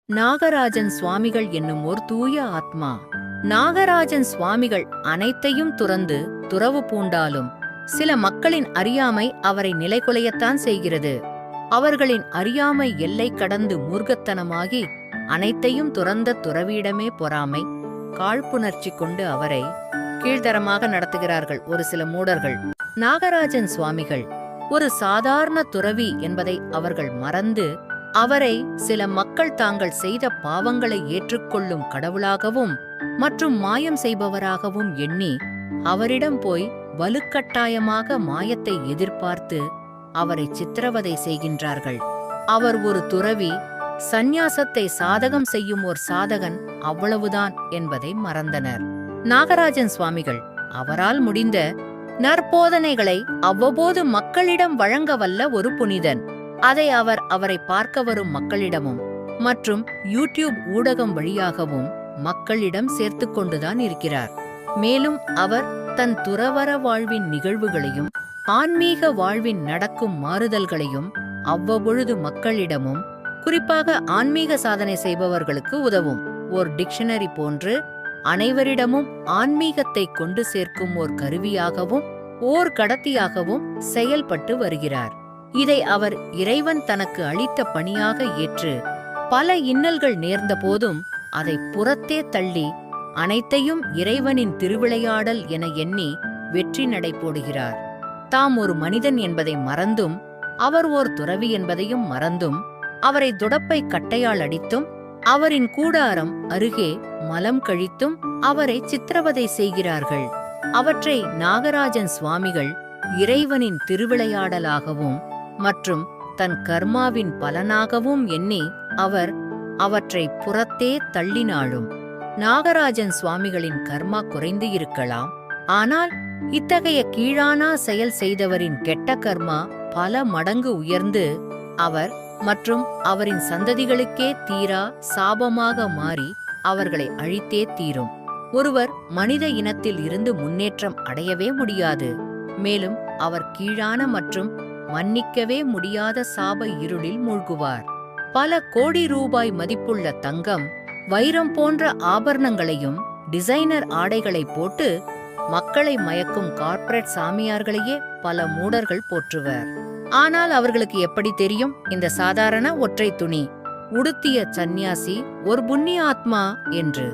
நாகராஜன் சுவாமிகள் என்னும் ஓர் தூய ஆத்மா. நாகராஜன் சுவாமிகள் அனைத்தையும் துறந்து துறவு பூண்டாலும் சில மக்களின் அறியாமை அவரை நிலைகுலையத்தான் செய்கிறது. அவர்களின் அறியாமை எல்லை கடந்து மூர்க்கத்தனமாகி அனைத்தையும் துறந்த துறவியிடமே பொறாமை, காழ்ப்புணர்ச்சி கொண்டு அவரை கீழ்த்தரமாக நடத்துகிறார்கள் ஒரு சில மூடர்கள். நாகராஜன் சுவாமிகள் ஒரு சாதாரண துறவி என்பதை அவர்கள் மறந்து அவரை சில மக்கள் தாங்கள் செய்த பாவங்களை ஏற்றுக்கொள்ளும் கடவுளாகவும் மற்றும் மாயம் செய்பவராகவும் எண்ணி அவரிடம் போய் வலுக்கட்டாயமாக மாயத்தை எதிர்பார்த்து அவரை சித்திரவதை செய்கின்றார்கள். அவர் ஒரு துறவி, சந்நியாசத்தை சாதகம் செய்யும் ஓர் சாதகன், அவ்வளவுதான் என்பதை மறந்தனர். நாகராஜன் சுவாமிகள் அவரால் முடிந்த நற்போதனைகளை அவ்வப்போது மக்களிடம் வழங்க வல்ல ஒரு புனிதன். அதை அவர் அவரை பார்க்க வரும் மக்களிடமும் மற்றும் யூடியூப் ஊடகம் வழியாகவும் மக்களிடம் சேர்த்து கொண்டுதான் இருக்கிறார். மேலும் அவர் தன் துறவற வாழ்வின் நிகழ்வுகளையும் ஆன்மீக வாழ்வின் நடக்கும் மாறுதல்களையும் அவ்வப்பொழுது மக்களிடமும், குறிப்பாக ஆன்மீக சாதனை செய்பவர்களுக்கு உதவும் ஓர் டிக்ஷனரி போன்று அனைவரிடமும் ஆன்மீகத்தை கொண்டு சேர்க்கும் ஓர் கருவியாகவும் ஓர் கடத்தியாகவும் செயல்பட்டு வருகிறார். இதை அவர் இறைவன் தனக்கு அளித்த பணியாக ஏற்று பல இன்னல்கள் நேர்ந்த போதும் அதை புறத்தே தள்ளி அனைத்தையும் இறைவனின் திருவிளையாடல் என எண்ணி வெற்றி நடை போடுகிறார். தாம் ஒரு மனிதன் என்பதை மறந்தும் அவர் ஓர் துறவி என்பதையும் மறந்தும் அவரை துடப்பை கட்டையால் அடித்தும் அவரின் கூடாரம் அருகே மலம் கழித்தும் அவரை சித்திரவதை செய்கிறார்கள். அவற்றை நாகராஜன் சுவாமிகள் இறைவனின் திருவிளையாடலாகவும் மற்றும் தன் கர்மாவின் பலனாகவும் எண்ணி அவர் அவற்றை புறத்தே தள்ளினாலும் நாகராஜன் சுவாமிகளின் கர்மா குறைந்து இருக்கலாம். ஆனால் இத்தகைய கீழானா செயல் செய்தவரின் கெட்ட கர்மா பல மடங்கு உயர்ந்து அவர் மற்றும் அவரின் சந்ததிகளுக்கே தீரா சாபமாக மாறி அவர்களை அழித்தே தீரும். ஒருவர் மனித இனத்தில் இருந்து முன்னேற்றம் அடையவே முடியாது. மேலும் அவர் கீழான மற்றும் மன்னிக்கவே முடியாத சாப இருளில் மூழ்குவார். பல கோடி ரூபாய் மதிப்புள்ள தங்கம், வைரம் போன்ற ஆபரணங்களையும் டிசைனர் ஆடைகளை போட்டு மக்களை மயக்கும் கார்ப்பரேட் சாமியார்களையே பல மூடர்கள் போற்றுவர். ஆனால் அவர்களுக்கு எப்படி தெரியும் இந்த சாதாரண ஒற்றை துணி உடுத்திய சந்நியாசி ஒரு புண்ணிய ஆத்மா என்று?